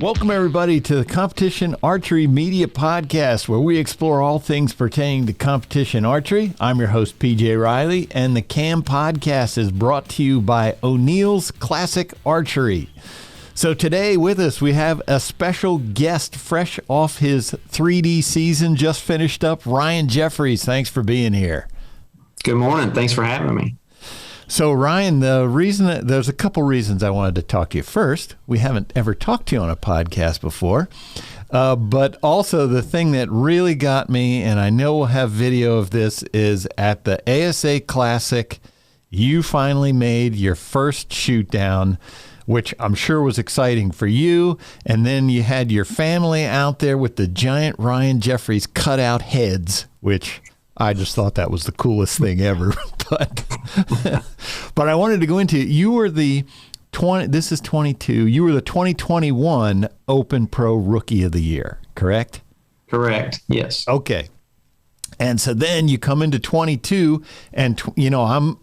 Welcome, everybody, to the Competition Archery Media Podcast, where we explore all things pertaining to competition archery. I'm your host, PJ Riley, and the CAM Podcast is brought to you by O'Neill's Classic Archery. So today with us, we have a special guest fresh off his 3D season, just finished up, Ryan Jeffries. Thanks for being here. Good morning. Thanks for having me. So, Ryan, there's a couple reasons I wanted to talk to you. First, we haven't ever talked to you on a podcast before, but also the thing that really got me, and I know we'll have video of this, is at the ASA Classic, you finally made your first shoot down, which I'm sure was exciting for you, and then you had your family out there with the giant Ryan Jeffries cutout heads, which I just thought that was the coolest thing ever. But I wanted to go into, you were the 22, you were the 2021 Open Pro Rookie of the Year, correct? Correct, yes. Okay. And so then you come into 22, and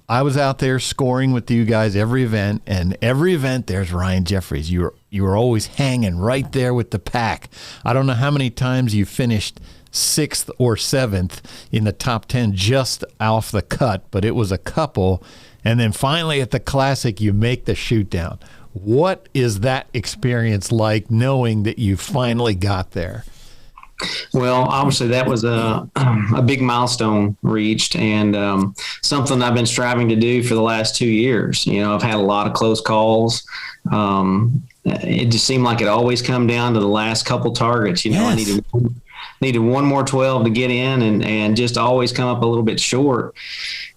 I was out there scoring with you guys every event, and every event there's Ryan Jeffries. You were always hanging right there with the pack. I don't know how many times you finished 6th or 7th in the top 10 just off the cut, but it was a couple. And then finally at the Classic, you make the shoot down. What is that experience like, knowing that you finally got there? Well, obviously that was a big milestone reached, and something I've been striving to do for the last 2 years. I've had a lot of close calls. It just seemed like it always come down to the last couple targets. Yes. I needed one more 12 to get in, and just always come up a little bit short.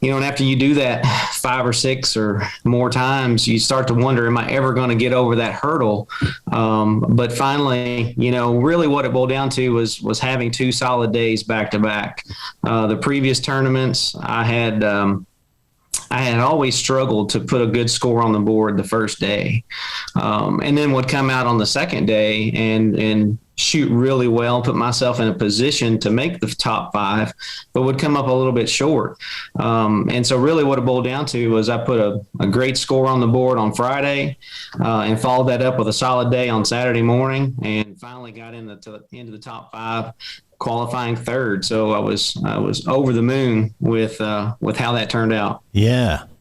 And after you do that 5 or 6 or more times, you start to wonder, am I ever going to get over that hurdle? But finally, really what it boiled down to was having 2 solid days back to back. The previous tournaments, I had always struggled to put a good score on the board the first day, and then would come out on the second day and shoot really well, put myself in a position to make the top 5, but would come up a little bit short. And so really what it boiled down to was I put a great score on the board on Friday, and followed that up with a solid day on Saturday morning, and finally got into the top 5, qualifying 3rd. So I was over the moon with how that turned out.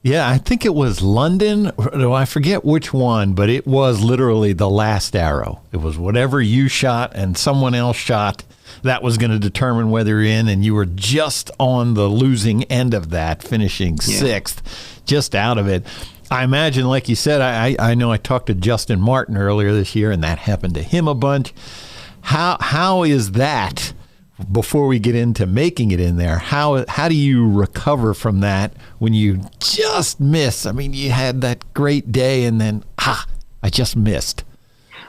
Yeah, I think it was London. I forget which one, but it was literally the last arrow. It was whatever you shot and someone else shot, that was going to determine whether you're in, and you were just on the losing end of that, finishing 6th, just out of it. I imagine, like you said, I know I talked to Justin Martin earlier this year, and that happened to him a bunch. How is that? Before we get into making it in there, how do you recover from that when you just miss? I mean, you had that great day, and then I just missed.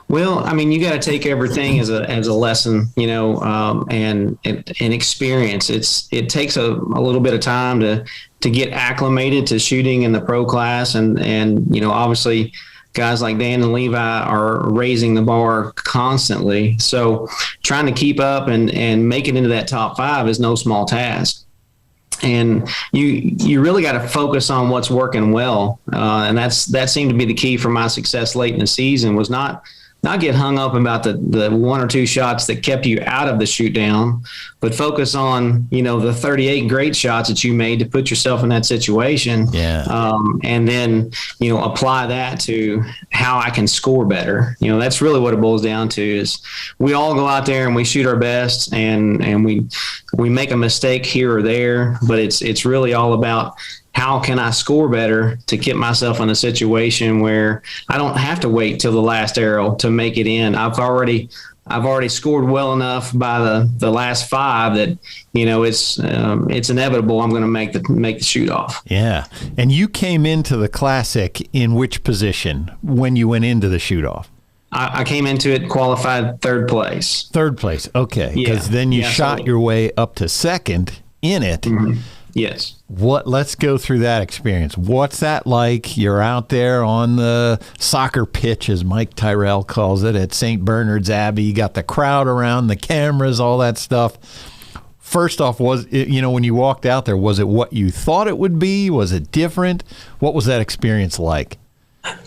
Well, I mean, you got to take everything as a lesson, and experience. It takes a little bit of time to get acclimated to shooting in the pro class, and obviously guys like Dan and Levi are raising the bar constantly. So trying to keep up and make it into that top 5 is no small task. And you really got to focus on what's working well. And that seemed to be the key for my success late in the season, was not get hung up about the 1 or 2 shots that kept you out of the shoot down, but focus on, the 38 great shots that you made to put yourself in that situation. Yeah. And then, apply that to how I can score better. That's really what it boils down to, is we all go out there and we shoot our best, and we make a mistake here or there, but it's really all about how can I score better to get myself in a situation where I don't have to wait till the last arrow to make it in. I've already scored well enough by the last 5 that it's inevitable I'm going to make the shoot off. Yeah, and you came into the Classic in which position when you went into the shoot off? I came into it qualified 3rd place. 3rd place, okay, because then you shot your way up to 2nd in it. Mm-hmm. Yes. Let's go through that experience. What's that like? You're out there on the soccer pitch, as Mike Tyrell calls it, at St. Bernard's Abbey. You got the crowd around, the cameras, all that stuff. First off, was it, when you walked out there, was it what you thought it would be? Was it different? What was that experience like?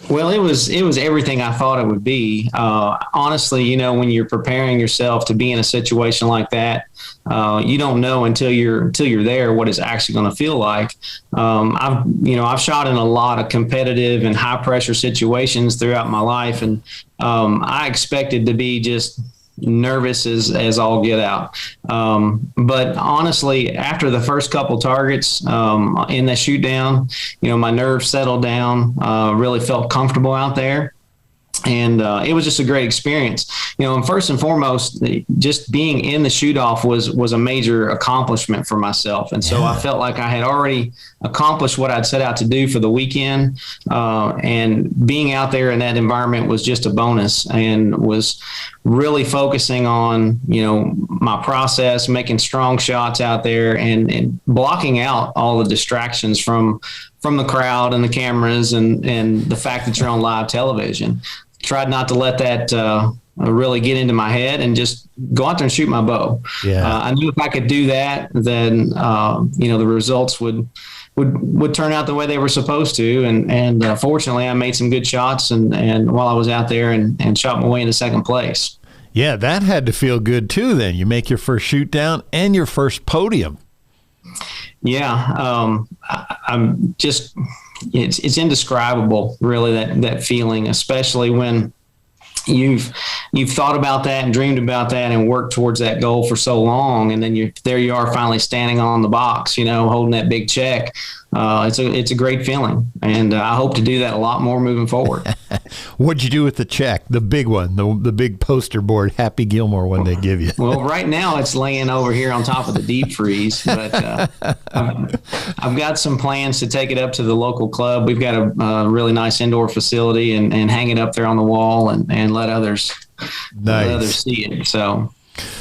Well, it was everything I thought it would be. Honestly, when you're preparing yourself to be in a situation like that, you don't know until you're there what it's actually going to feel like. I've shot in a lot of competitive and high pressure situations throughout my life, and I expected to be just nervous as all get out. But honestly, after the first couple targets in the shoot down, my nerves settled down, really felt comfortable out there. And it was just a great experience. And first and foremost, just being in the shoot off was a major accomplishment for myself. And so I felt like I had already accomplished what I'd set out to do for the weekend. And being out there in that environment was just a bonus, and was really focusing on, my process, making strong shots out there, and blocking out all the distractions from the crowd and the cameras and the fact that you're on live television. Tried not to let that really get into my head, and just go out there and shoot my bow. Yeah. I knew if I could do that, then the results would turn out the way they were supposed to. And fortunately, I made some good shots, and while I was out there, and shot my way into second place. Yeah, that had to feel good too. Then you make your first shoot down and your first podium. Yeah, I'm just. It's indescribable, really, that feeling, especially when you've thought about that and dreamed about that and worked towards that goal for so long, and then you are finally standing on the box, holding that big check. It's a great feeling, and I hope to do that a lot more moving forward. What'd you do with the check, the big one, the big poster board, Happy Gilmore one they give you? Well, right now it's laying over here on top of the deep freeze, but I've got some plans to take it up to the local club. We've got a really nice indoor facility, and hang it up there on the wall, and let others see it.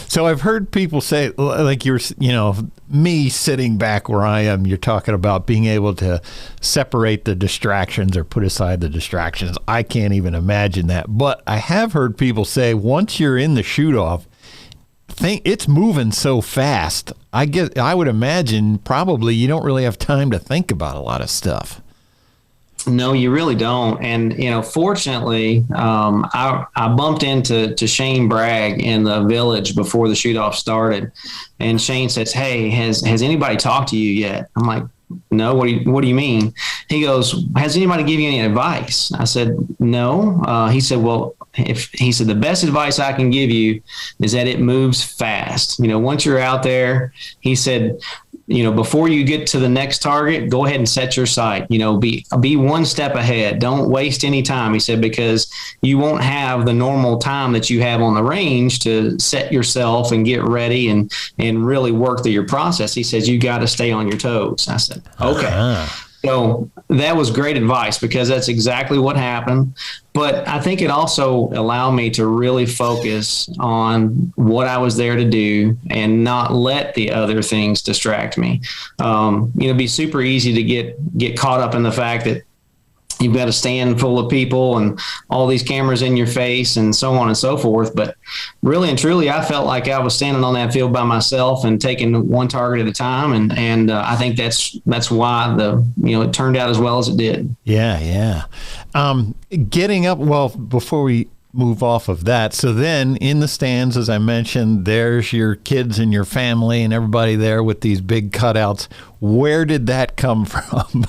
So I've heard people say, like me sitting back where I am, you're talking about being able to separate the distractions or put aside the distractions. I can't even imagine that. But I have heard people say once you're in the shoot-off, it's moving so fast. I would imagine probably you don't really have time to think about a lot of stuff. No, you really don't. And, fortunately, I bumped into Shane Bragg in the village before the shoot off started. And Shane says, "Hey, has anybody talked to you yet?" I'm like, "No, what do you mean?" He goes, "Has anybody given you any advice?" I said, "No." He said, "Well, the best advice I can give you is that it moves fast. Once you're out there," he said, before you get to the next target, go ahead and set your sight. Be one step ahead. Don't waste any time," he said, "because you won't have the normal time that you have on the range to set yourself and get ready and really work through your process." He says, "You got to stay on your toes." I said, "Okay." Uh-huh. So that was great advice, because that's exactly what happened. But I think it also allowed me to really focus on what I was there to do and not let the other things distract me. It'd be super easy to get caught up in the fact that you've got a stand full of people and all these cameras in your face and so on and so forth. But really and truly, I felt like I was standing on that field by myself and taking one target at a time. And I think that's why it turned out as well as it did. Yeah. Getting up, well, before we move off of that, so then in the stands, as I mentioned, there's your kids and your family and everybody there with these big cutouts. Where did that come from?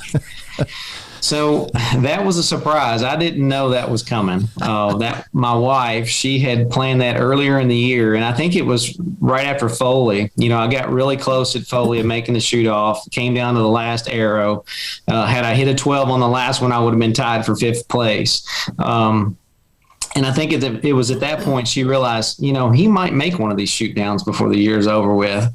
So that was a surprise. I didn't know that was coming. That my wife, she had planned that earlier in the year, and I think it was right after Foley. I got really close at Foley of making the shoot off. Came down to the last arrow. Had I hit a 12 on the last one, I would have been tied for fifth place. And I think it was at that point she realized, he might make one of these shoot downs before the year's over with.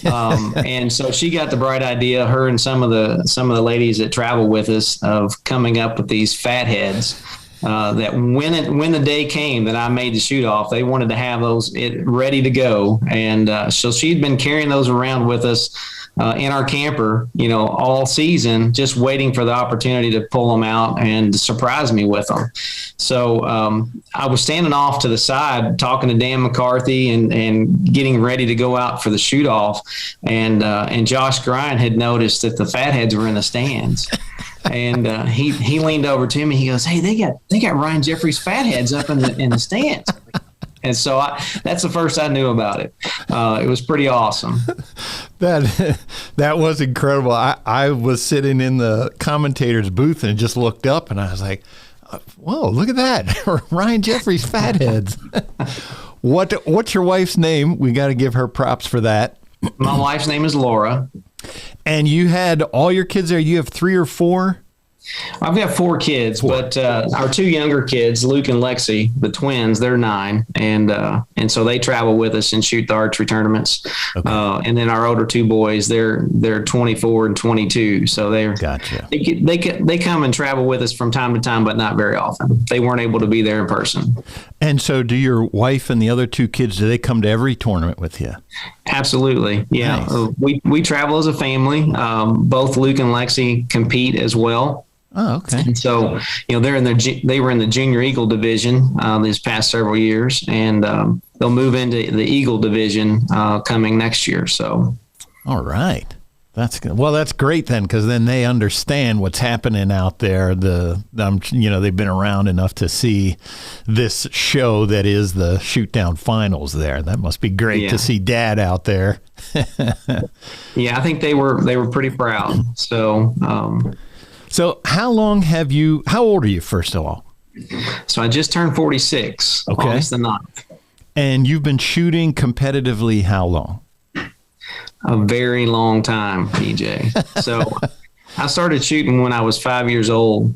And so she got the bright idea, her and some of the ladies that travel with us, of coming up with these fat heads. That when the day came that I made the shoot off, they wanted to have those ready to go. And so she'd been carrying those around with us in our camper, all season, just waiting for the opportunity to pull them out and surprise me with them. So I was standing off to the side talking to Dan McCarthy and getting ready to go out for the shoot off. And Josh Grine had noticed that the fatheads were in the stands. And he leaned over to me. He goes, "Hey, they got Ryan Jeffries fatheads up in the stands." And so that's the first I knew about it. It was pretty awesome. That was incredible. I was sitting in the commentator's booth and just looked up and I was like, "Whoa, look at that. Ryan Jeffries fatheads." What's your wife's name? We got to give her props for that. My wife's name is Laura. And you had all your kids there. You have 3 or 4? I've got 4 kids, but our 2 younger kids, Luke and Lexi, the twins, they're 9, and so they travel with us and shoot the archery tournaments. Okay. And then our older 2 boys, they're 24 and 22, so gotcha. They come and travel with us from time to time, but not very often. They weren't able to be there in person. And so, do your wife and the other 2 kids? Do they come to every tournament with you? Absolutely, yeah. Nice. We travel as a family. Both Luke and Lexi compete as well. Oh, okay. And so, they were in the Junior Eagle division these past several years, and they'll move into the Eagle division coming next year. So, all right, that's good. Well, that's great then, because then they understand what's happening out there. They've been around enough to see this show that is the shoot down finals there. That must be great to see Dad out there. Yeah, I think they were pretty proud. So. So how old are you, first of all? So I just turned 46, August the 9th. And you've been shooting competitively how long? A very long time, PJ. So I started shooting when I was 5 years old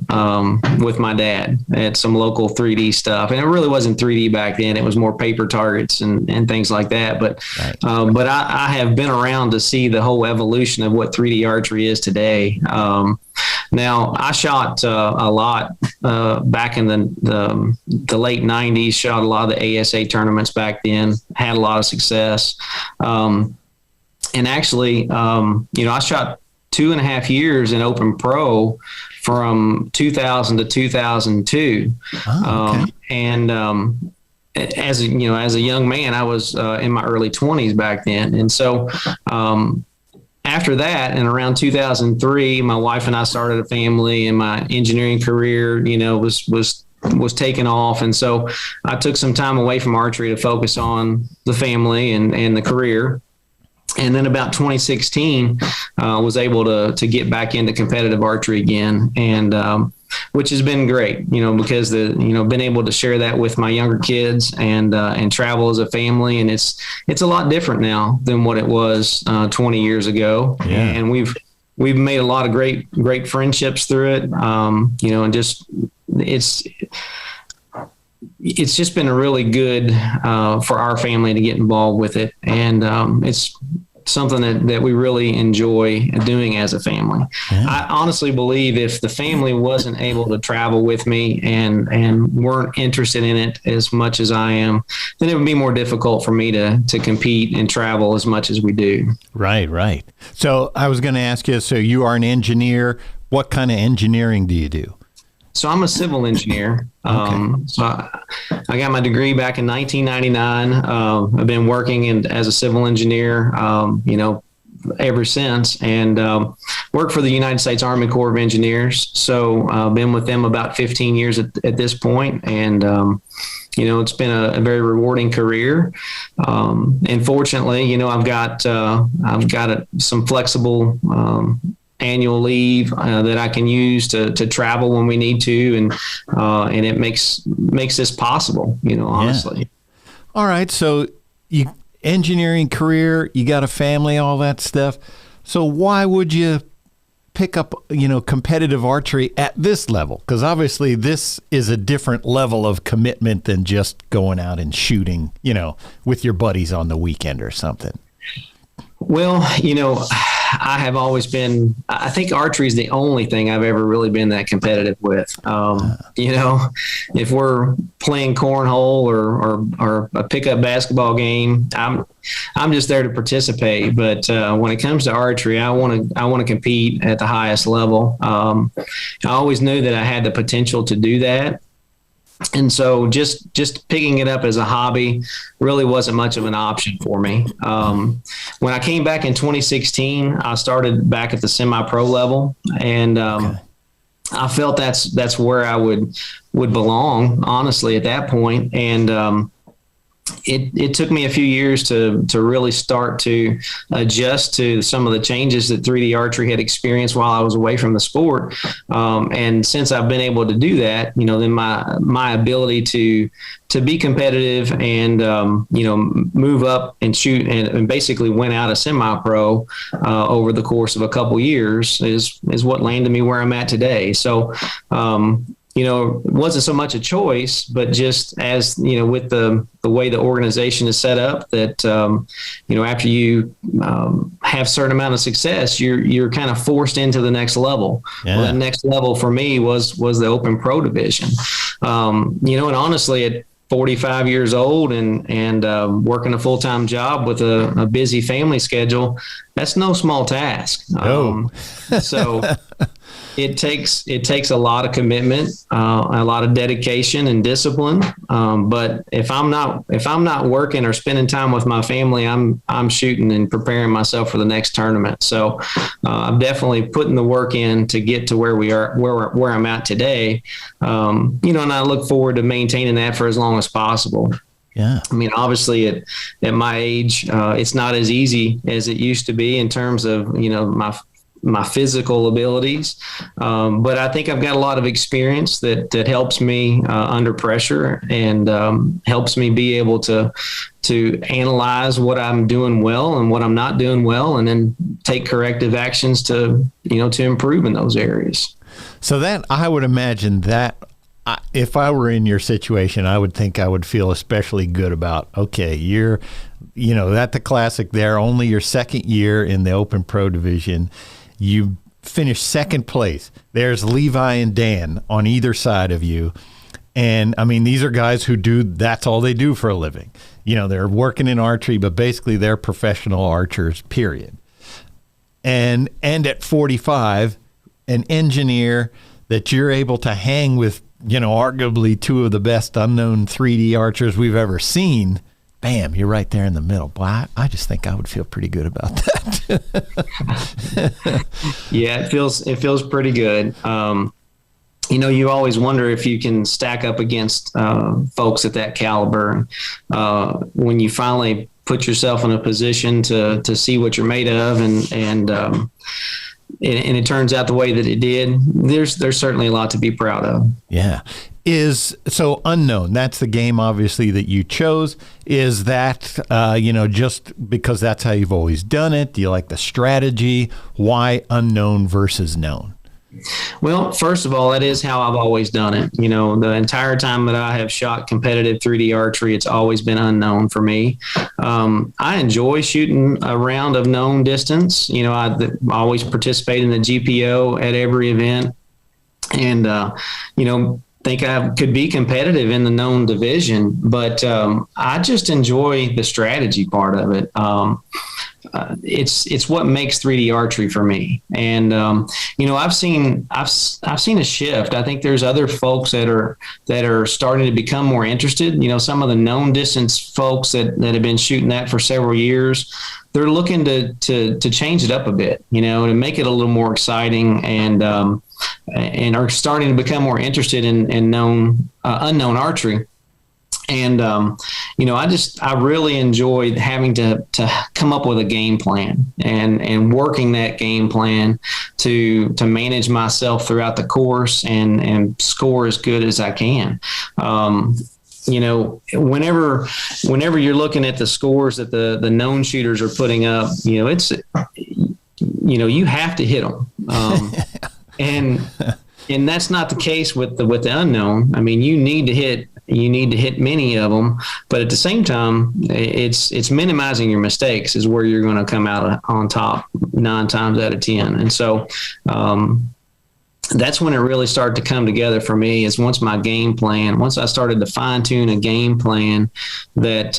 with my dad at some local 3D stuff. And it really wasn't 3D back then. It was more paper targets and things like that. But right. But I have been around to see the whole evolution of what 3D archery is today. Now, I shot a lot back in the late 90s, shot a lot of the ASA tournaments back then, had a lot of success. And actually, I shot 2.5 years in Open Pro from 2000 to 2002. Oh, okay. And as a young man, I was in my early 20s back then. And so after that, and around 2003, my wife and I started a family, and my engineering career, was taken off. And so I took some time away from archery to focus on the family and the career. And then about 2016, was able to get back into competitive archery again, and which has been great, because been able to share that with my younger kids and travel as a family, and it's a lot different now than what it was 20 years ago, and we've made a lot of great friendships through it, and just it's just been a really good for our family to get involved with it, and it's something that we really enjoy doing as a family. Yeah. I honestly believe if the family wasn't able to travel with me and weren't interested in it as much as I am, then it would be more difficult for me to compete and travel as much as we do. Right. So I was going to ask you, so you are an engineer. What kind of engineering do you do? So I'm a civil engineer. Okay. So I got my degree back in 1999. I've been working as a civil engineer, ever since, and worked for the United States Army Corps of Engineers. So I've been with them about 15 years at this point, and it's been a very rewarding career. And fortunately, I've got some flexible annual leave that I can use to travel when we need to, and it makes this possible, honestly. Yeah. All right. So you engineering career, you got a family, all that stuff. So why would you pick up, competitive archery at this level? Because obviously this is a different level of commitment than just going out and shooting, with your buddies on the weekend or something. Well, I have always been, I think archery is the only thing I've ever really been that competitive with. If we're playing cornhole or a pickup basketball game, I'm just there to participate. But when it comes to archery, I want to compete at the highest level. I always knew that I had the potential to do that. And so just picking it up as a hobby really wasn't much of an option for me. When I came back in 2016, I started back at the semi-pro level, and I felt that's where I would belong, honestly, at that point. And it took me a few years to really start to adjust to some of the changes that 3D archery had experienced while I was away from the sport. And since I've been able to do that, then my ability to be competitive and move up and shoot and basically win out a semi-pro over the course of a couple years is what landed me where I'm at today. So it wasn't so much a choice, but just as, with the way the organization is set up, that, after you have a certain amount of success, you're kind of forced into the next level. Yeah. Well, that next level for me was the Open Pro division. And honestly, at 45 years old and working a full-time job with a busy family schedule, that's no small task. So it takes a lot of commitment, a lot of dedication and discipline. But if I'm not working or spending time with my family, I'm shooting and preparing myself for the next tournament. So I'm definitely putting the work in to get to where we are, where I'm at today. And I look forward to maintaining that for as long as possible. Yeah. I mean, obviously at my age, it's not as easy as it used to be in terms of, my physical abilities. But I think I've got a lot of experience that helps me under pressure and helps me be able to analyze what I'm doing well and what I'm not doing well, and then take corrective actions to improve in those areas. So that, I would imagine that if I were in your situation, I would think I would feel especially good about, okay, you're, at the Classic there, only your second year in the Open Pro division. You finished second place. There's Levi and Dan on either side of you. And I mean, these are guys who that's all they do for a living. They're working in archery, but basically they're professional archers, period. And at 45, an engineer that you're able to hang with, arguably two of the best unknown 3D archers we've ever seen. Bam, you're right there in the middle. Well, I just think I would feel pretty good about that. Yeah, it feels pretty good. You always wonder if you can stack up against folks at that caliber. When you finally put yourself in a position to see what you're made of, and it turns out the way that it did, there's certainly a lot to be proud of. Yeah. So Unknown, that's the game obviously that you chose. Is that, just because that's how you've always done it? Do you like the strategy? Why Unknown versus Known? Well, first of all, that is how I've always done it. The entire time that I have shot competitive 3D archery, it's always been unknown for me. I enjoy shooting a round of known distance. I always participate in the GPO at every event, and think I could be competitive in the known division, but I just enjoy the strategy part of it. It's what makes 3D archery for me. And, I've seen a shift. I think there's other folks that are starting to become more interested. Some of the known distance folks that have been shooting that for several years, they're looking to change it up a bit, to make it a little more exciting, and are starting to become more interested in unknown archery. And, I really enjoyed having to come up with a game plan and working that game plan to manage myself throughout the course and score as good as I can. Whenever you're looking at the scores that the known shooters are putting up, it's, you have to hit them. And that's not the case with the unknown. I mean, you need to hit many of them, but at the same time, it's minimizing your mistakes is where you're going to come out on top 9 times out of 10. And so, that's when it really started to come together for me, is once I started to fine tune a game plan that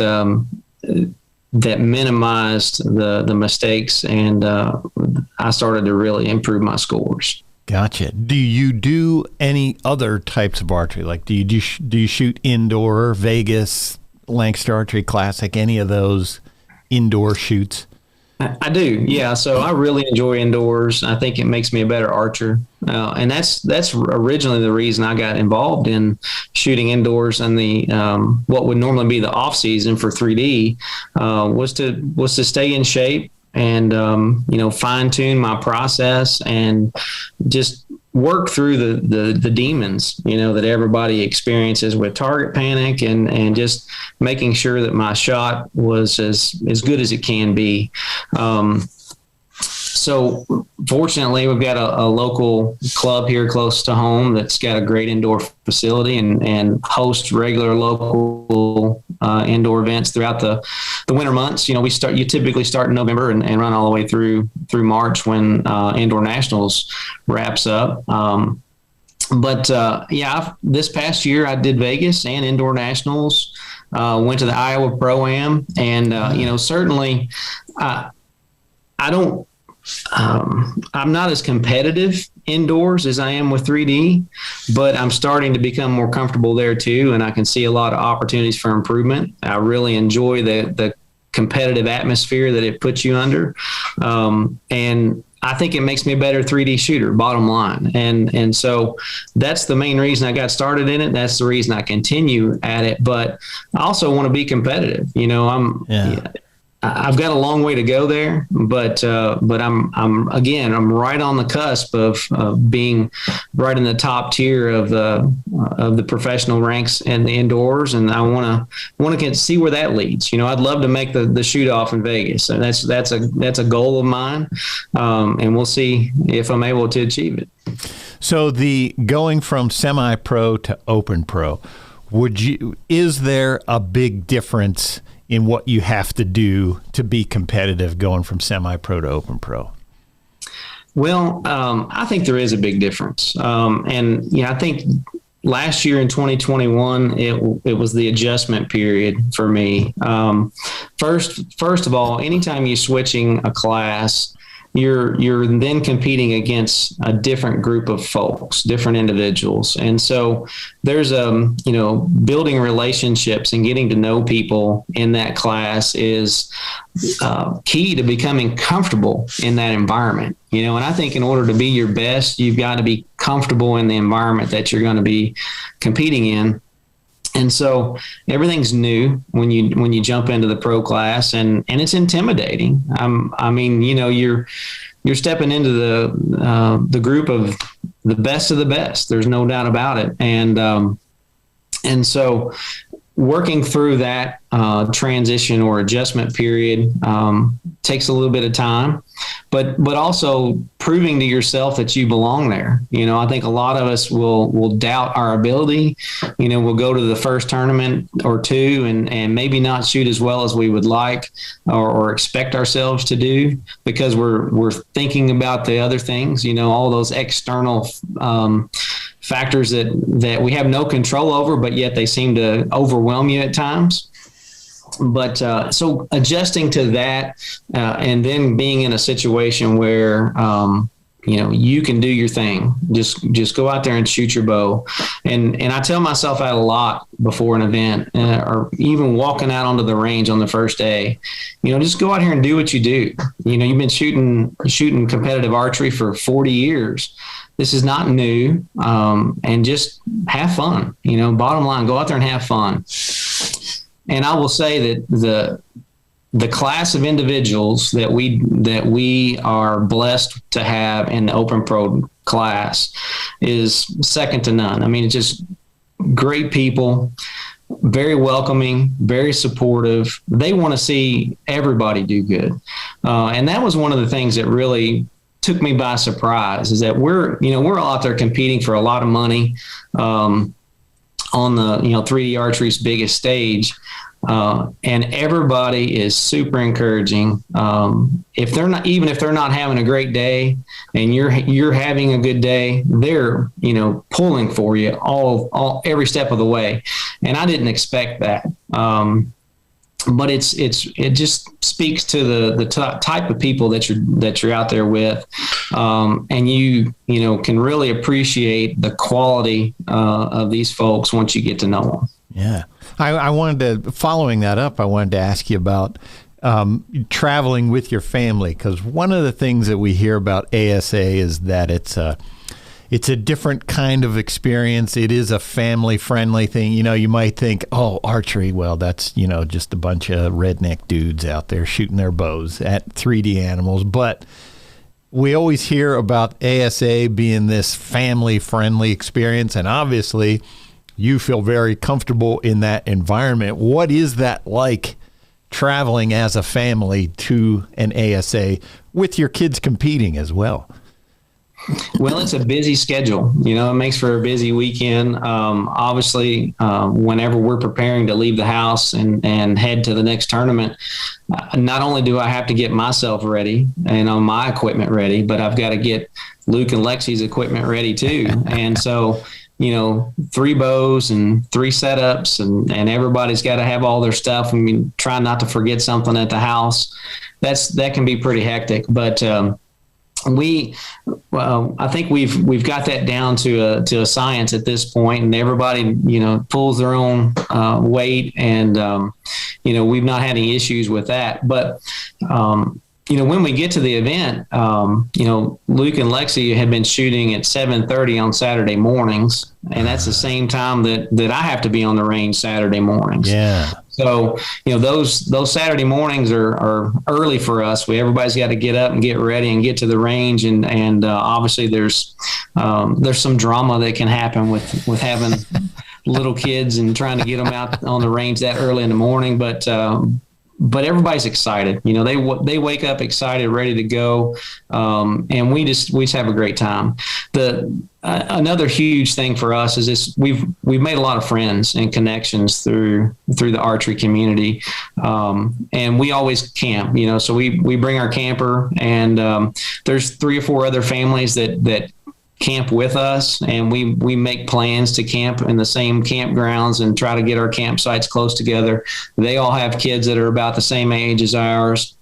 minimized the mistakes, and I started to really improve my scores. Gotcha. Do you do any other types of archery? Like, do you shoot indoor, Vegas, Lancaster Archery Classic, any of those indoor shoots? I do, yeah. So I really enjoy indoors. I think it makes me a better archer, and that's originally the reason I got involved in shooting indoors. And the what would normally be the off season for 3D was to stay in shape and fine tune my process and just work through the demons that everybody experiences with target panic, and just making sure that my shot was as good as it can be. So fortunately, we've got a local club here close to home that's got a great indoor facility and hosts regular local indoor events throughout the winter months. You typically start in November and run all the way through March when Indoor Nationals wraps up. This past year I did Vegas and Indoor Nationals, went to the Iowa Pro-Am, and certainly I don't. I'm not as competitive indoors as I am with 3D, but I'm starting to become more comfortable there too, and I can see a lot of opportunities for improvement. I really enjoy the competitive atmosphere that it puts you under, and I think it makes me a better 3D shooter, bottom line. And so that's the main reason I got started in it. That's the reason I continue at it. But I also want to be competitive. I've got a long way to go there, but I'm right on the cusp of being right in the top tier of the professional ranks and the indoors, and I want to see where that leads. I'd love to make the shoot off in Vegas, and that's a goal of mine, and we'll see if I'm able to achieve it. So the going from semi-pro to open pro, is there a big difference in what you have to do to be competitive going from semi-pro to open pro? Well, I think there is a big difference. I think last year in 2021, it was the adjustment period for me. First of all, anytime you're switching a class, you're then competing against a different group of folks, different individuals. And so there's building relationships and getting to know people in that class is key to becoming comfortable in that environment. And I think in order to be your best, you've got to be comfortable in the environment that you're going to be competing in. And so everything's new when you jump into the pro class, and it's intimidating. You're stepping into the group of the best. There's no doubt about it. And so working through that transition or adjustment period takes a little bit of time, but also proving to yourself that you belong there. I think a lot of us will doubt our ability. We'll go to the first tournament or two and maybe not shoot as well as we would like or expect ourselves to do, because we're thinking about the other things, all those external factors that we have no control over, but yet they seem to overwhelm you at times. But so adjusting to that, and then being in a situation where you can do your thing, just go out there and shoot your bow. And I tell myself that a lot before an event, or even walking out onto the range on the first day. Just go out here and do what you do. You've been shooting competitive archery for 40 years. This is not new, and just have fun. Bottom line, go out there and have fun. And I will say that the class of individuals that we are blessed to have in the Open Pro class is second to none. I mean, it's just great people, very welcoming, very supportive. They want to see everybody do good, and that was one of the things that really took me by surprise, is that we're all out there competing for a lot of money on the 3D archery's biggest stage, and everybody is super encouraging. If they're not having a great day and you're having a good day, they're pulling for you all every step of the way, and I didn't expect that. But it just speaks to the type of people that you're out there with, and you can really appreciate the quality of these folks once you get to know them. Yeah, I wanted to, following that up, I wanted to ask you about traveling with your family, because one of the things that we hear about ASA is that it's a different kind of experience. It is a family-friendly thing. You might think, oh, archery, well, that's, just a bunch of redneck dudes out there shooting their bows at 3D animals. But we always hear about ASA being this family-friendly experience, and obviously you feel very comfortable in that environment. What is that like, traveling as a family to an ASA with your kids competing as well? Well, it's a busy schedule. It makes for a busy weekend. Obviously, whenever we're preparing to leave the house and head to the next tournament, not only do I have to get myself ready and my equipment ready, but I've got to get Luke and Lexi's equipment ready too. And so, 3 bows and 3 setups, and everybody's got to have all their stuff. I mean, try not to forget something at the house. That can be pretty hectic, but I think we've got that down to a science at this point, and everybody, pulls their own weight, and we've not had any issues with that. But when we get to the event, Luke and Lexi had been shooting at 7:30 on Saturday mornings, and that's the same time that I have to be on the range Saturday mornings. Yeah. So, those Saturday mornings are early for us. Everybody's got to get up and get ready and get to the range. And obviously there's some drama that can happen with having little kids and trying to get them out on the range that early in the morning. But everybody's excited. They wake up excited, ready to go. And we just have a great time. Another huge thing for us is this: we've made a lot of friends and connections through the archery community, and we always camp. So we bring our camper, and there's 3 or 4 other families that camp with us, and we make plans to camp in the same campgrounds and try to get our campsites close together. They all have kids that are about the same age as ours.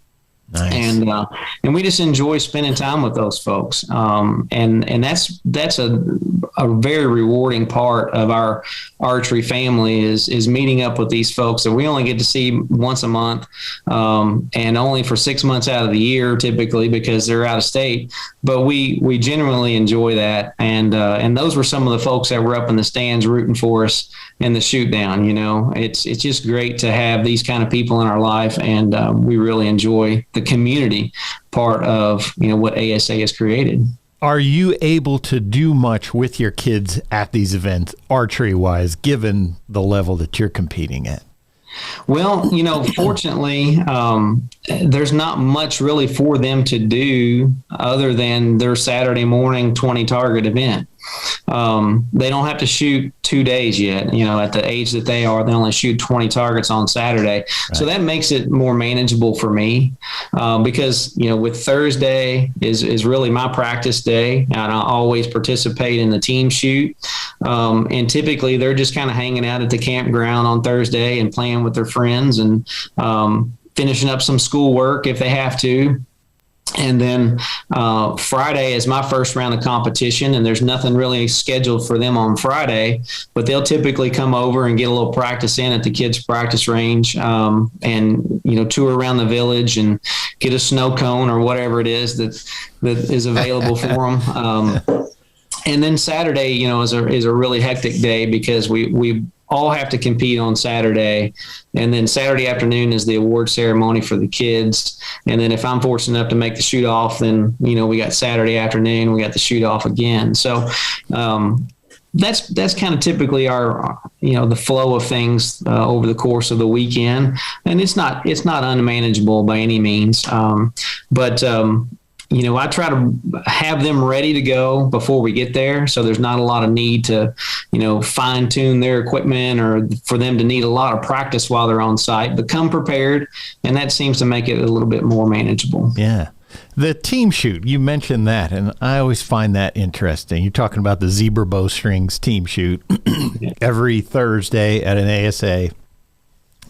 Nice. And we just enjoy spending time with those folks. And that's a very rewarding part of our archery family is meeting up with these folks that we only get to see once a month, and only for 6 months out of the year, typically, because they're out of state. But we genuinely enjoy that. And those were some of the folks that were up in the stands rooting for us in the shoot down. It's just great to have these kind of people in our life, and we really enjoy the community part of what ASA has created. Are you able to do much with your kids at these events, archery wise, given the level that you're competing at? Well, fortunately, there's not much really for them to do other than their Saturday morning 20 target event. They don't have to shoot 2 days yet. At the age that they are, they only shoot 20 targets on Saturday. Right. So that makes it more manageable for me, because, with Thursday is really my practice day, and I always participate in the team shoot. And typically they're just kind of hanging out at the campground on Thursday and playing with their friends and finishing up some schoolwork if they have to. And then Friday is my first round of competition, and there's nothing really scheduled for them on Friday, but they'll typically come over and get a little practice in at the kids' practice range, and tour around the village and get a snow cone or whatever it is that is available for them. And then Saturday, is a really hectic day because we all have to compete on Saturday. And then Saturday afternoon is the award ceremony for the kids. And then if I'm fortunate enough to make the shoot off, then, we got Saturday afternoon, we got the shoot off again. So, that's kind of typically our, the flow of things over the course of the weekend. And it's not unmanageable by any means. But I try to have them ready to go before we get there. So there's not a lot of need to, fine tune their equipment or for them to need a lot of practice while they're on site, but come prepared. And that seems to make it a little bit more manageable. Yeah. The team shoot, you mentioned that, and I always find that interesting. You're talking about the zebra bowstrings team shoot every Thursday at an ASA.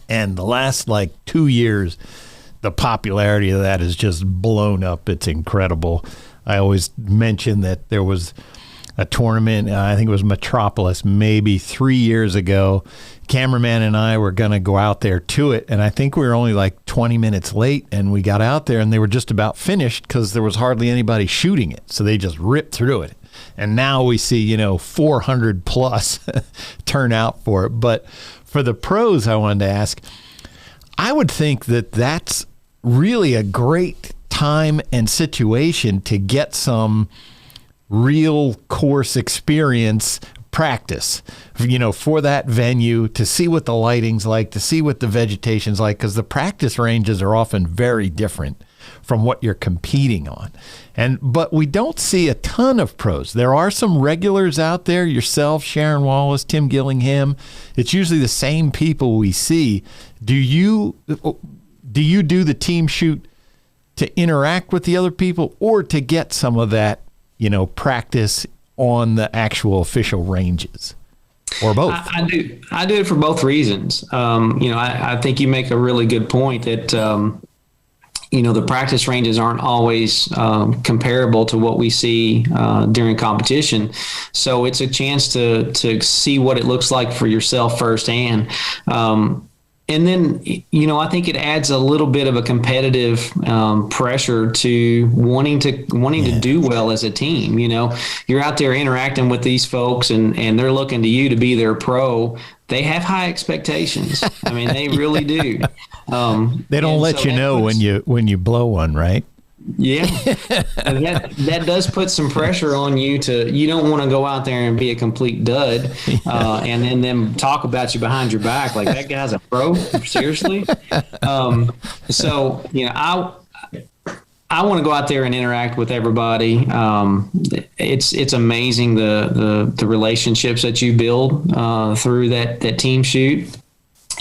And the last 2 years, the popularity of that is just blown up. It's incredible. I always mention that there was a tournament. I think it was Metropolis, maybe 3 years ago. Cameraman and I were going to go out there to it, and I think we were only like 20 minutes late, and we got out there, and they were just about finished because there was hardly anybody shooting it, so they just ripped through it. And now we see, 400 plus turn out for it. But for the pros, I wanted to ask, I would think that that's really a great time and situation to get some real course experience practice, for that venue, to see what the lighting's like, to see what the vegetation's like, because the practice ranges are often very different from what you're competing on. But we don't see a ton of pros. There are some regulars out there, yourself, Sharon Wallace, Tim Gillingham. It's usually the same people we see. Do you do the team shoot to interact with the other people, or to get some of that, practice on the actual official ranges, or both? I do it for both reasons. I think you make a really good point that, the practice ranges aren't always comparable to what we see during competition. So it's a chance to see what it looks like for yourself firsthand. And then, I think it adds a little bit of a competitive pressure to wanting to do well as a team. You're out there interacting with these folks, and they're looking to you to be their pro. They have high expectations. I mean, they really do. They don't let you know when you blow one, right? Yeah, and that does put some pressure on you. You don't want to go out there and be a complete dud, and then them talk about you behind your back like that guy's a pro. Seriously. I want to go out there and interact with everybody. It's amazing the relationships that you build through that team shoot.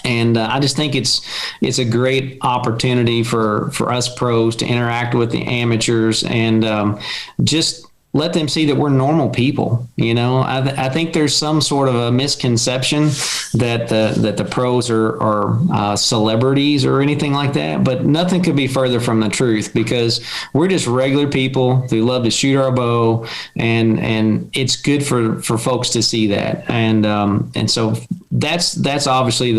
And I just think it's a great opportunity for us pros to interact with the amateurs and just let them see that we're normal people. I think there's some sort of a misconception that the pros are celebrities or anything like that, but nothing could be further from the truth, because we're just regular people who love to shoot our bow, and it's good for folks to see that. And so that's obviously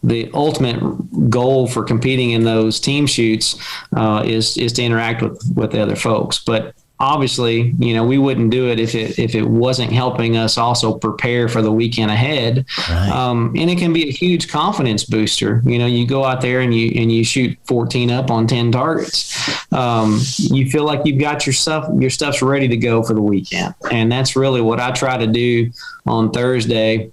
the ultimate goal for competing in those team shoots, is to interact with the other folks. But obviously, we wouldn't do it if it wasn't helping us also prepare for the weekend ahead. Right. And it can be a huge confidence booster. You go out there and you shoot 14 up on 10 targets. You feel like you've got your stuff's ready to go for the weekend. And that's really what I try to do on Thursday,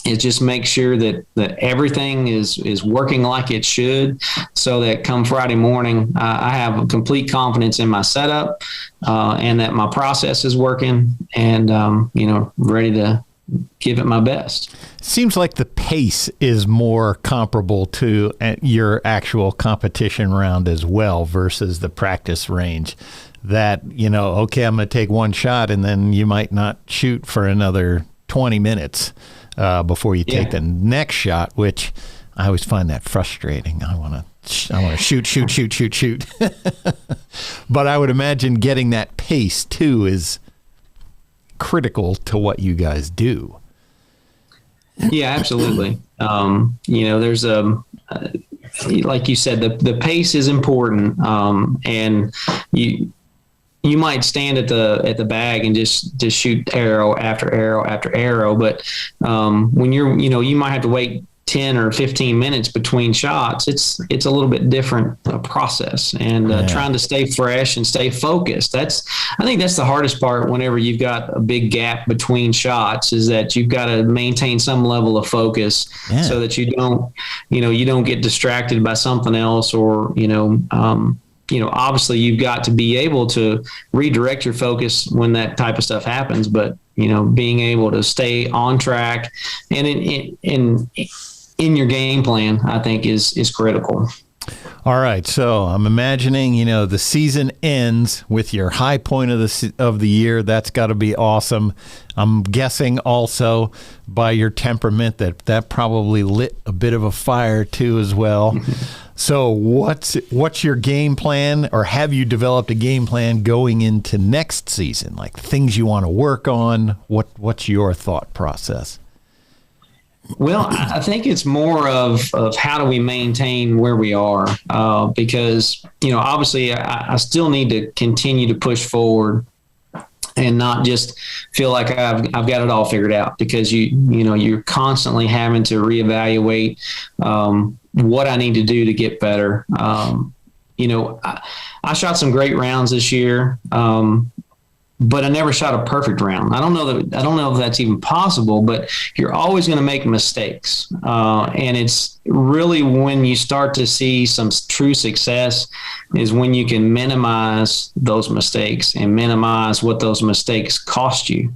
is just make sure that everything is working like it should, so that come Friday morning, I have a complete confidence in my setup, and that my process is working, and, ready to give it my best. Seems like the pace is more comparable to your actual competition round as well versus the practice range. That, okay, I'm going to take one shot, and then you might not shoot for another 20 minutes. Before you take the next shot, which I always find that frustrating. I want to shoot. But I would imagine getting that pace too is critical to what you guys do. Yeah, absolutely. There's like you said, the pace is important, and you might stand at the bag and just shoot arrow after arrow after arrow. But when you might have to wait 10 or 15 minutes between shots. It's a little bit different process, and trying to stay fresh and stay focused. I think that's the hardest part whenever you've got a big gap between shots, is that you've got to maintain some level of focus so that you don't get distracted by something else, or, obviously you've got to be able to redirect your focus when that type of stuff happens, but, being able to stay on track and in your game plan, I think is critical. All right, so I'm imagining, the season ends with your high point of the year. That's got to be awesome. I'm guessing also by your temperament that probably lit a bit of a fire too as well. So what's your game plan, or have you developed a game plan going into next season? Like things you want to work on? What's your thought process? Well, I think it's more of how do we maintain where we are, because, obviously I still need to continue to push forward and not just feel like I've got it all figured out, because you're constantly having to reevaluate what I need to do to get better. I shot some great rounds this year. But I never shot a perfect round. I don't know if that's even possible, but you're always going to make mistakes. And it's really when you start to see some true success is when you can minimize those mistakes and minimize what those mistakes cost you.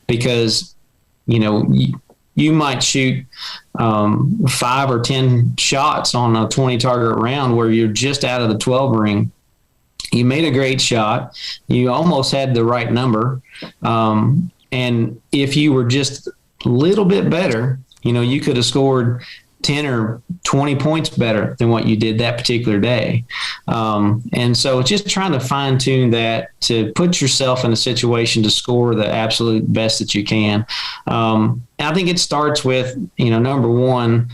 Because, you might shoot 5 or 10 shots on a 20 target round where you're just out of the 12 ring. You made a great shot. You almost had the right number. And if you were just a little bit better, you could have scored 10 or 20 points better than what you did that particular day. And so just trying to fine tune that to put yourself in a situation to score the absolute best that you can. And I think it starts with, number one,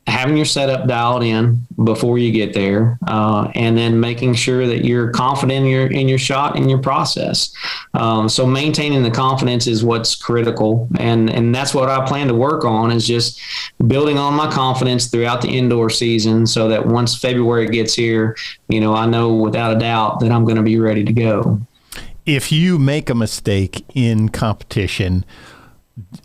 having your setup dialed in before you get there, and then making sure that you're confident in your shot and your process. So maintaining the confidence is what's critical, and that's what I plan to work on, is just building on my confidence throughout the indoor season, so that once February gets here, I know without a doubt that I'm going to be ready to go. If you make a mistake in competition,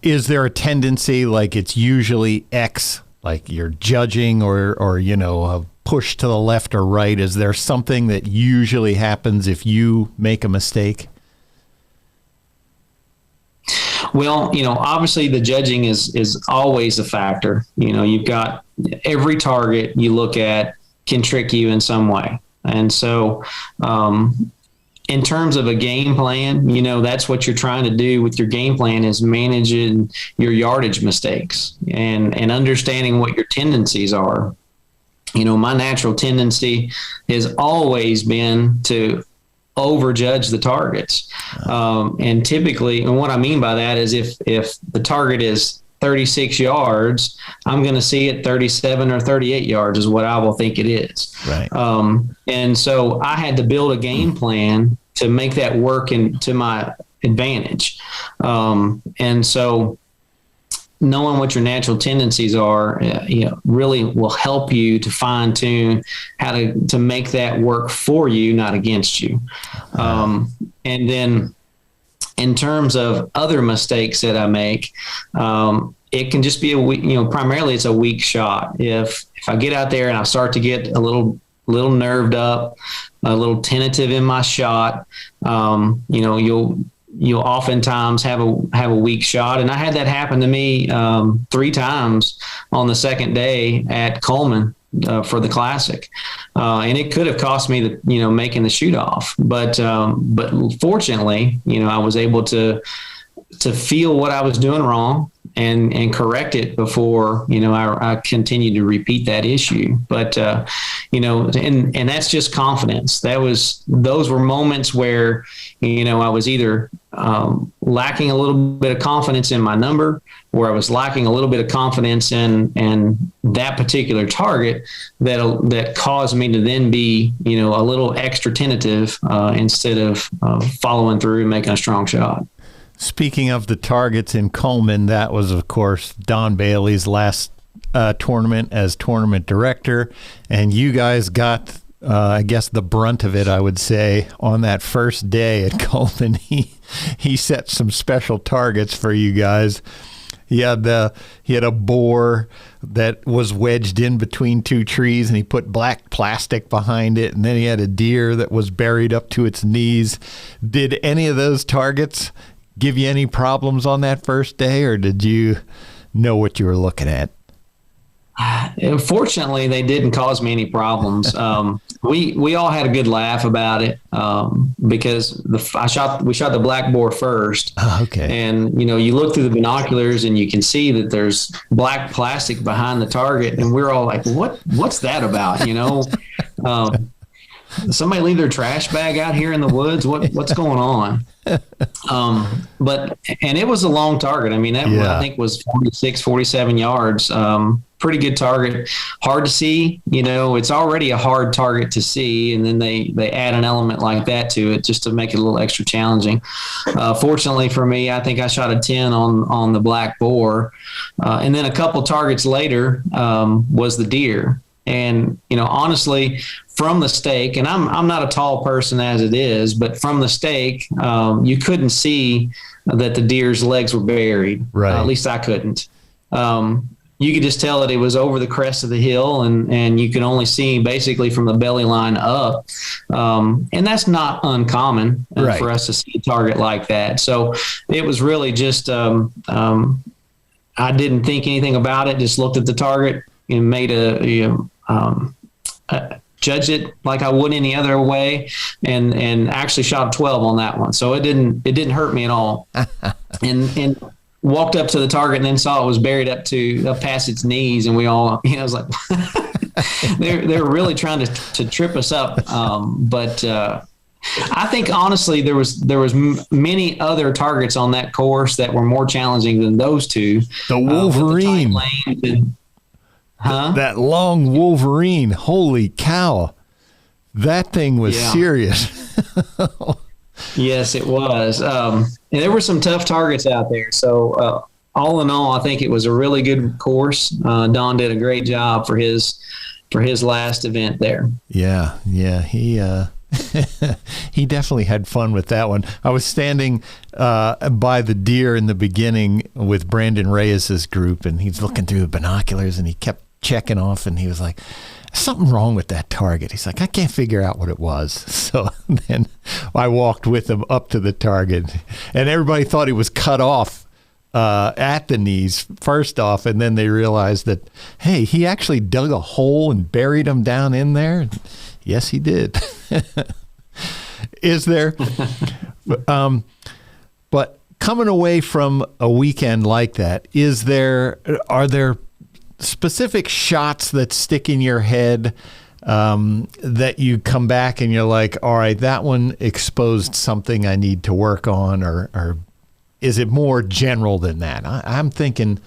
is there a tendency, like it's usually X, like you're judging or a push to the left or right? Is there something that usually happens if you make a mistake? Well, obviously the judging is always a factor. You've got every target you look at can trick you in some way. And so, in terms of a game plan, that's what you're trying to do with your game plan, is managing your yardage mistakes and understanding what your tendencies are. My natural tendency has always been to overjudge the targets. And typically, and what I mean by that is if the target is 36 yards, I'm going to see it 37 or 38 yards is what I will think it is. Right. And so I had to build a game plan to make that work to my advantage. And so knowing what your natural tendencies are, really will help you to fine tune how to make that work for you, not against you. And then in terms of other mistakes that I make, it can just be primarily it's a weak shot. If I get out there and I start to get a little nerved up, a little tentative in my shot, you'll oftentimes have a weak shot. And I had that happen to me 3 times on the second day at Coleman for the Classic. And it could have cost me making the shoot off. But fortunately, I was able to feel what I was doing wrong and correct it before, I continued to repeat that issue. But, and that's just confidence. Those were moments where, I was either lacking a little bit of confidence in my number, or I was lacking a little bit of confidence in that particular target that caused me to then be, a little extra tentative instead of following through and making a strong shot. Speaking of the targets in Coleman, that was, of course, Don Bailey's last tournament as tournament director, and you guys got, I guess, the brunt of it, I would say, on that first day at Coleman. He set some special targets for you guys. He had a boar that was wedged in between 2 trees, and he put black plastic behind it, and then he had a deer that was buried up to its knees. Did any of those targets give you any problems on that first day, or did you know what you were looking at? Fortunately, they didn't cause me any problems. We all had a good laugh about it because we shot the black boar first. Oh, okay. And you look through the binoculars and you can see that there's black plastic behind the target, and we're all like, "What's that about?" Somebody leave their trash bag out here in the woods? What's going on? And it was a long target. I mean, that one, I think was 46, 47 yards. Pretty good target. Hard to see. It's already a hard target to see, and then they add an element like that to it just to make it a little extra challenging. Fortunately for me, I think I shot a 10 on the black boar, and then a couple targets later was the deer. And honestly, from the stake, and I'm not a tall person as it is, but from the stake, you couldn't see that the deer's legs were buried. Right. At least I couldn't. You could just tell that it was over the crest of the hill, and you could only see basically from the belly line up. And that's not uncommon for us to see a target like that. So it was really just I didn't think anything about it. Just looked at the target and made judged it like I would any other way, and actually shot 12 on that one. So it didn't hurt me at all. and walked up to the target and then saw it was buried up past its knees, and we all, I was like, they're really trying to trip us up. But I think honestly there was many other targets on that course that were more challenging than those two. The Wolverine. That long Wolverine, holy cow. That thing was serious. Yes, it was. And there were some tough targets out there. So all in all, I think it was a really good course. Don did a great job for his last event there. Yeah. He he definitely had fun with that one. I was standing by the deer in the beginning with Brandon Reyes's group, and he's looking through the binoculars, and he kept checking off, and he was like, something wrong with that target. He's like, I can't figure out what it was. So then I walked with him up to the target, and everybody thought he was cut off at the knees first off, and then they realized that, hey, he actually dug a hole and buried him down in there. Yes, he did. Is there? But coming away from a weekend like that, are there specific shots that stick in your head that you come back and you're like, all right, that one exposed something I need to work on, or is it more general than that? I'm thinking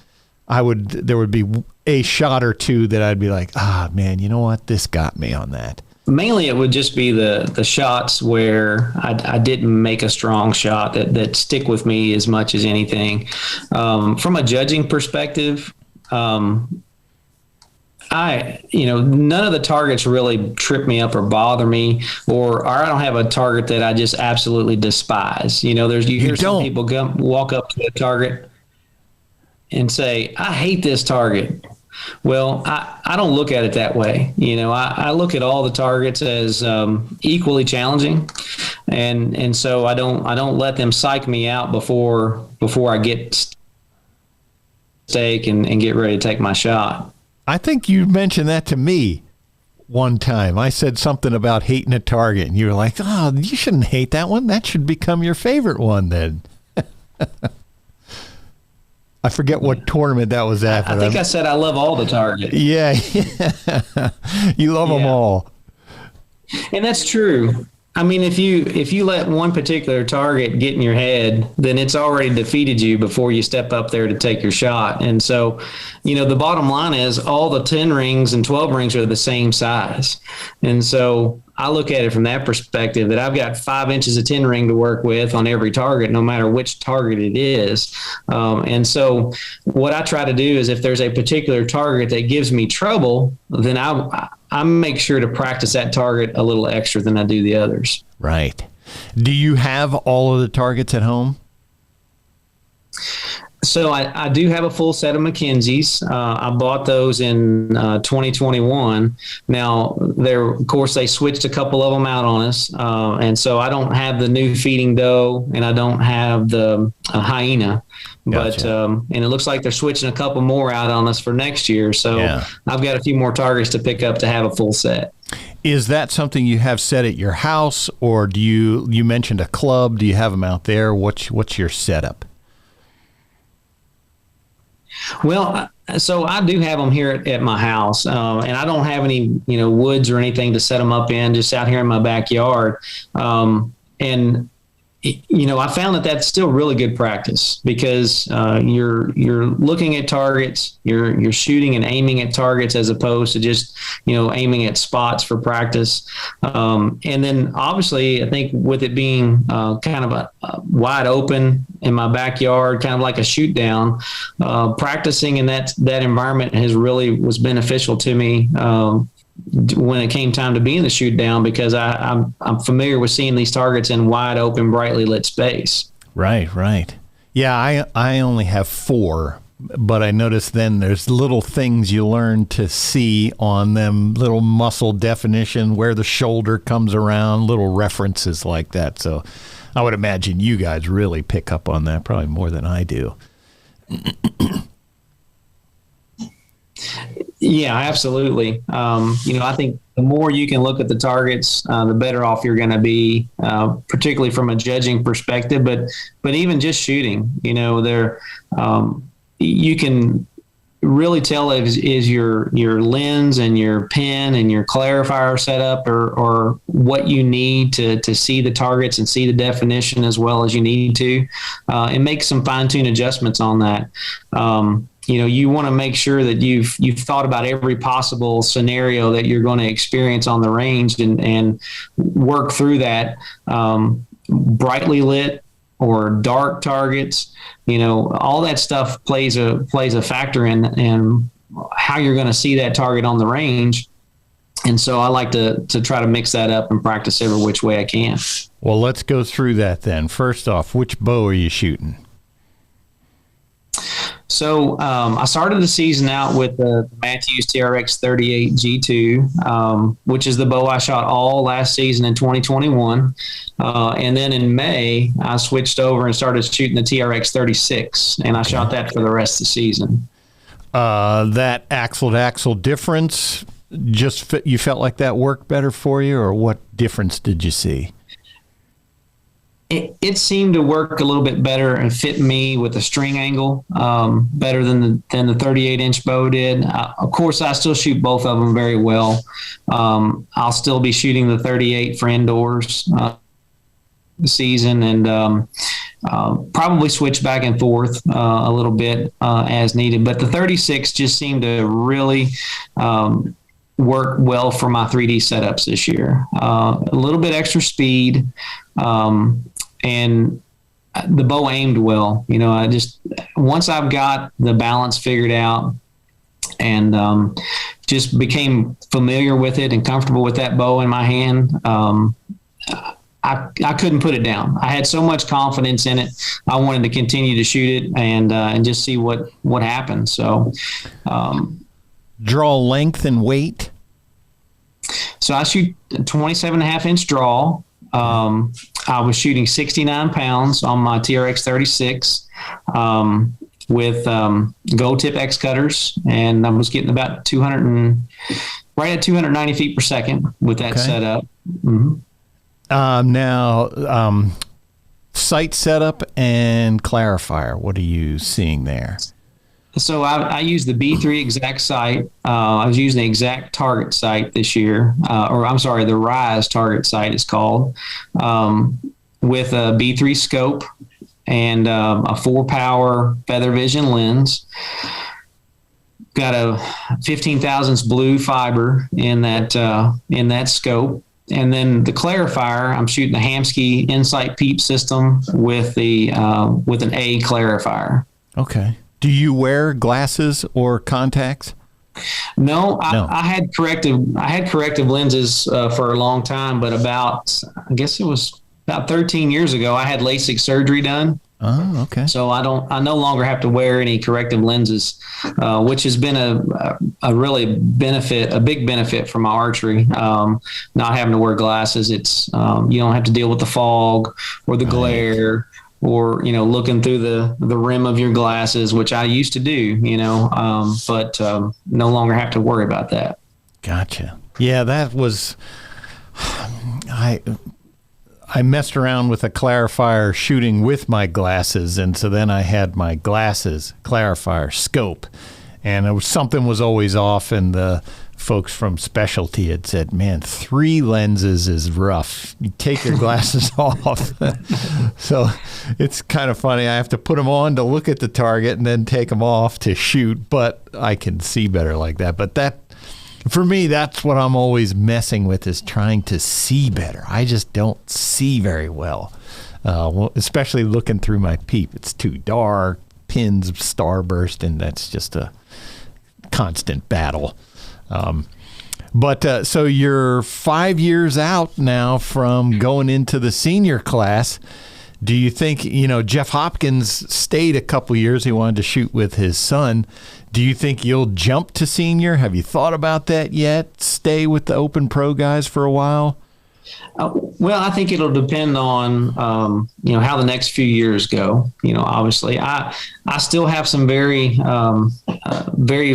there would be a shot or two that I'd be like, man, you know what? This got me on that. Mainly it would just be the shots where I didn't make a strong shot that stick with me as much as anything. From a judging perspective, none of the targets really trip me up or bother me, or I don't have a target that I just absolutely despise. You hear some people walk up to a target and say, I hate this target. Well, I don't look at it that way. I look at all the targets as equally challenging, and so I don't let them psych me out before I get stake and get ready to take my shot. I think you mentioned that to me one time. I said something about hating a target, and you were like, "Oh, you shouldn't hate that one. That should become your favorite one then." I forget what tournament that was at. I think I said I love all the targets. Yeah. You love them all. And that's true. I mean, if you let one particular target get in your head, then it's already defeated you before you step up there to take your shot. And so, the bottom line is all the 10 rings and 12 rings are the same size. And so I look at it from that perspective, that I've got 5 inches of 10 ring to work with on every target, no matter which target it is. And so what I try to do is, if there's a particular target that gives me trouble, then I make sure to practice that target a little extra than I do the others. Right. Do you have all of the targets at home? So I do have a full set of McKenzie's. I bought those in 2021. Now, of course, they switched a couple of them out on us, and so I don't have the new feeding doe, and I don't have the hyena. But Gotcha. and it looks like they're switching a couple more out on us for next year. So Yeah. I've got a few more targets to pick up to have a full set. Is that something you have set at your house, or do you mentioned a club? Do you have them out there? What's your setup? Well, so I do have them here at my house, and I don't have any, woods or anything to set them up in, just out here in my backyard. And I found that that's still really good practice because you're looking at targets, you're shooting and aiming at targets as opposed to just aiming at spots for practice. And then obviously, I think with it being kind of a wide open in my backyard, kind of like a shoot down, practicing in that environment was beneficial to me. When it came time to be in the shoot down, because I'm familiar with seeing these targets in wide open, brightly lit space. Right. Yeah, I only have 4, but I noticed then there's little things you learn to see on them, little muscle definition, where the shoulder comes around, little references like that. So I would imagine you guys really pick up on that probably more than I do. Yeah, absolutely. I think the more you can look at the targets, the better off you're going to be, particularly from a judging perspective. But even just shooting, you can really tell is your lens and your pen and your clarifier set up or what you need to see the targets and see the definition as well as you need to, and make some fine-tune adjustments on that. You want to make sure that you've thought about every possible scenario that you're going to experience on the range and work through that. Brightly lit or dark targets, all that stuff plays a factor in how you're going to see that target on the range. And so I like to try to mix that up and practice every which way I can. Well, let's go through that then. First off, which bow are you shooting? So I started the season out with the Matthews TRX 38 G2, which is the bow I shot all last season in 2021. And then in May, I switched over and started shooting the TRX 36, and I shot that for the rest of the season. That axle to axle difference, you felt like that worked better for you, or what difference did you see? It seemed to work a little bit better and fit me with the string angle better than the 38-inch bow did. Of course, I still shoot both of them very well. I'll still be shooting the 38 for indoors this season, and probably switch back and forth a little bit as needed. But the 36 just seemed to really work well for my 3D setups this year. A little bit extra speed. And the bow aimed well. Once I've got the balance figured out and just became familiar with it and comfortable with that bow in my hand, I couldn't put it down. I had so much confidence in it. I wanted to continue to shoot it and just see what happened. So, draw length and weight. So I shoot a 27.5-inch draw. I was shooting 69 pounds on my TRX 36 with gold tip X cutters, and I was getting about right at 290 feet per second with that setup. Mm-hmm. Now, sight setup and clarifier, what are you seeing there? So I use the B3 exact sight. I was using the exact target sight this year, the Rise target sight is called, with a B3 scope and a 4-power feather vision lens. Got a 15 thousandths blue fiber in that scope. And then the clarifier, I'm shooting the Hamskea Insight Peep system with an A clarifier. Okay. Do you wear glasses or contacts? No. I had corrective lenses for a long time, but I guess it was about 13 years ago, I had LASIK surgery done. Oh, okay. So I no longer have to wear any corrective lenses, which has been a really a big benefit for my archery. Not having to wear glasses. It's, you don't have to deal with the fog or the glare, or, looking through the rim of your glasses, which I used to do, but no longer have to worry about that. Gotcha. Yeah, that was, I messed around with a clarifier shooting with my glasses, and so then I had my glasses, clarifier, scope, and something was always off, and the folks from specialty had said, man, 3 lenses is rough. You take your glasses off. So it's kind of funny. I have to put them on to look at the target and then take them off to shoot, but I can see better like that. But that, for me, that's what I'm always messing with, is trying to see better. I just don't see very well, especially looking through my peep. It's too dark, pins starburst, and that's just a constant battle. But so you're 5 years out now from going into the senior class. Do you think, Jeff Hopkins stayed a couple years. He wanted to shoot with his son. Do you think you'll jump to senior? Have you thought about that yet? Stay with the Open Pro guys for a while? Well, I think it'll depend on, how the next few years go. Obviously, I still have some very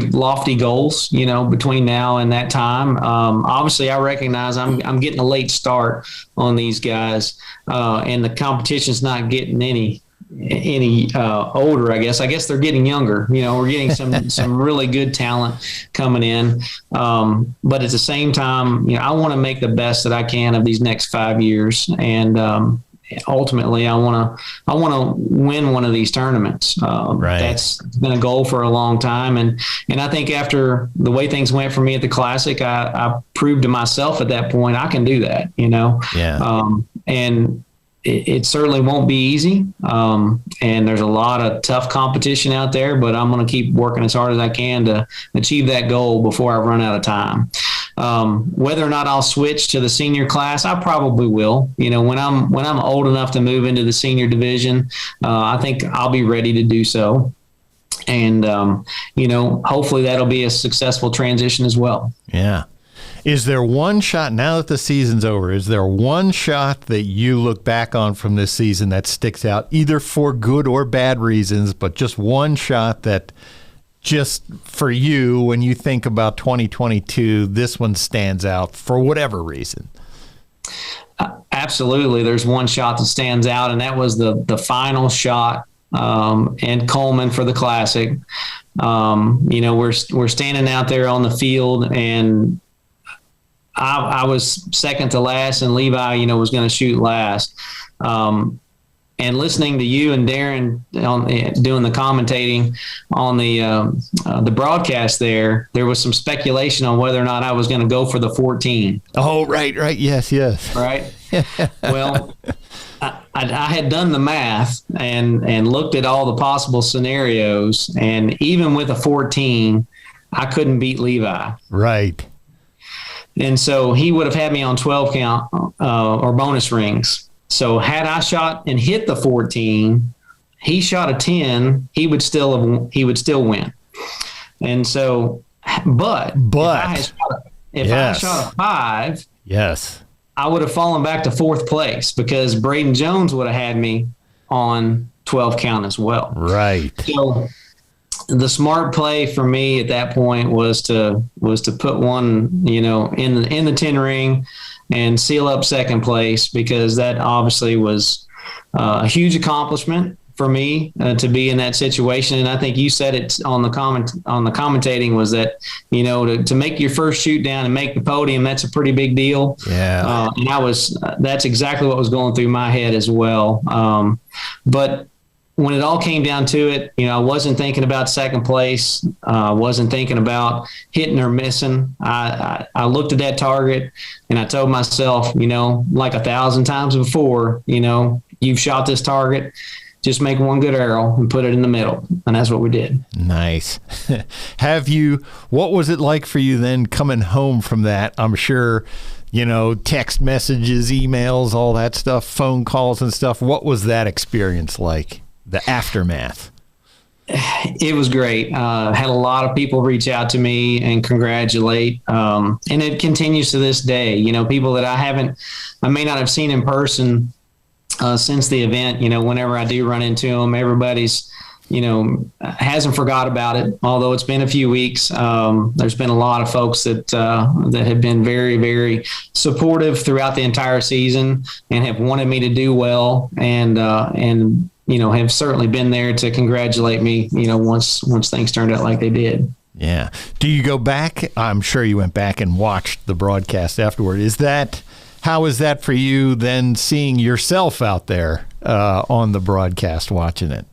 lofty goals, between now and that time. Obviously, I recognize I'm getting a late start on these guys, and the competition's not getting any older. I guess they're getting younger. We're getting some really good talent coming in, but at the same time, I want to make the best that I can of these next 5 years, and ultimately I want to win one of these tournaments. Right. That's been a goal for a long time, and I think after the way things went for me at the Classic, I proved to myself at that point I can do that. And it certainly won't be easy. And there's a lot of tough competition out there, but I'm going to keep working as hard as I can to achieve that goal before I run out of time. Whether or not I'll switch to the senior class, I probably will. When I'm old enough to move into the senior division, I think I'll be ready to do so. And, hopefully that'll be a successful transition as well. Yeah. Is there one shot, now that the season's over, is there one shot that you look back on from this season that sticks out, either for good or bad reasons, but just one shot that just for you, when you think about 2022, this one stands out for whatever reason? Absolutely. There's one shot that stands out, and that was the final shot in Coleman for the Classic. We're standing out there on the field, and I was second to last, and Levi, was going to shoot last. And listening to you and Darren doing the commentating on the broadcast there was some speculation on whether or not I was going to go for the 14. Oh, right. Yes. Right. Well, I had done the math and looked at all the possible scenarios, and even with a 14, I couldn't beat Levi. Right. And so he would have had me on 12 count or bonus rings. So had I shot and hit the 14, he shot a 10, he would still win. And so, but if I shot a 5, yes, I would have fallen back to 4th place, because Braden Jones would have had me on 12 count as well. Right. So the smart play for me at that point was to put one, in the 10 ring and seal up 2nd place, because that obviously was a huge accomplishment for me to be in that situation. And I think you said it on the commentating, was that, to make your first shoot down and make the podium, that's a pretty big deal. Yeah. And that's exactly what was going through my head as well. But when it all came down to it, I wasn't thinking about 2nd place. I wasn't thinking about hitting or missing. I looked at that target and I told myself, like 1,000 times before, you've shot this target, just make one good arrow and put it in the middle. And that's what we did. Nice. What was it like for you then coming home from that? I'm sure, text messages, emails, all that stuff, phone calls and stuff. What was that experience like? the aftermath? It was great. Had a lot of people reach out to me and congratulate. And it continues to this day. People that I may not have seen in person since the event. Whenever I do run into them, everybody's, hasn't forgot about it. Although it's been a few weeks, there's been a lot of folks that have been very, very supportive throughout the entire season and have wanted me to do well, and have certainly been there to congratulate me, once things turned out like they did. Yeah. Do you go back? I'm sure you went back and watched the broadcast afterward. How is that for you then, seeing yourself out there on the broadcast watching it?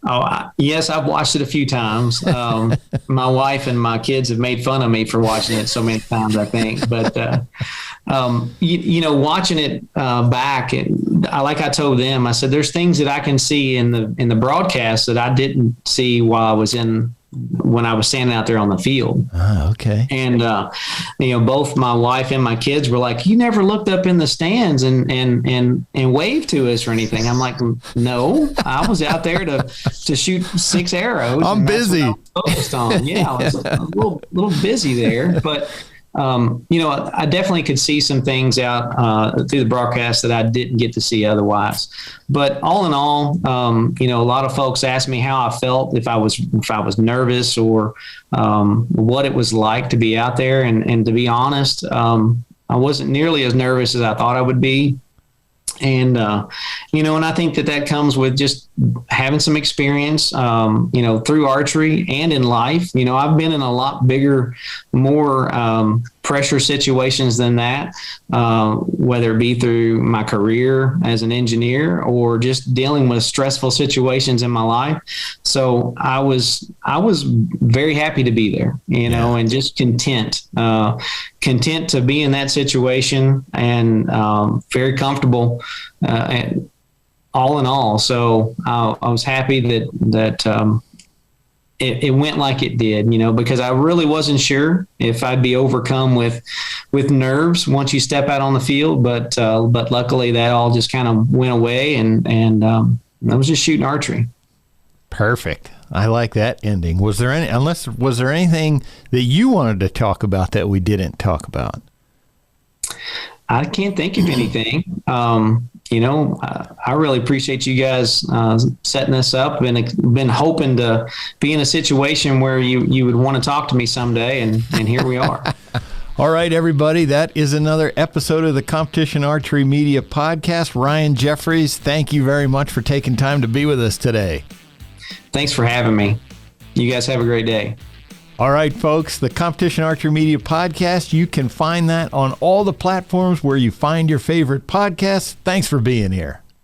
Oh, yes, I've watched it a few times. My wife and my kids have made fun of me for watching it so many times, I think. But, watching it back, like I told them, I said, there's things that I can see in the broadcast that I didn't see when I was standing out there on the field. Oh, okay. And, both my wife and my kids were like, you never looked up in the stands and waved to us or anything. I'm like, no, I was out there to shoot 6 arrows. I'm busy. I was focused on. Yeah, I was a little busy there, but I definitely could see some things out through the broadcast that I didn't get to see otherwise. But all in all, a lot of folks asked me how I felt, if I was nervous, or what it was like to be out there. And to be honest, I wasn't nearly as nervous as I thought I would be. And, and I think that comes with just having some experience, through archery and in life. I've been in a lot bigger, more pressure situations than that, whether it be through my career as an engineer or just dealing with stressful situations in my life. So I was very happy to be there, and just content to be in that situation, and very comfortable, and all in all. So I was happy that it went like it did, because I really wasn't sure if I'd be overcome with nerves once you step out on the field. But luckily that all just kind of went away, and I was just shooting archery. Perfect. I like that ending. Was there anything that you wanted to talk about that we didn't talk about? I can't think of anything. I really appreciate you guys setting this up, and been hoping to be in a situation where you would want to talk to me someday, and here we are. All right, everybody, that is another episode of the Competition Archery Media Podcast. Ryan Jeffries, thank you very much for taking time to be with us today. Thanks for having me. You guys have a great day. All right, folks, the Competition Archery Media Podcast, you can find that on all the platforms where you find your favorite podcasts. Thanks for being here.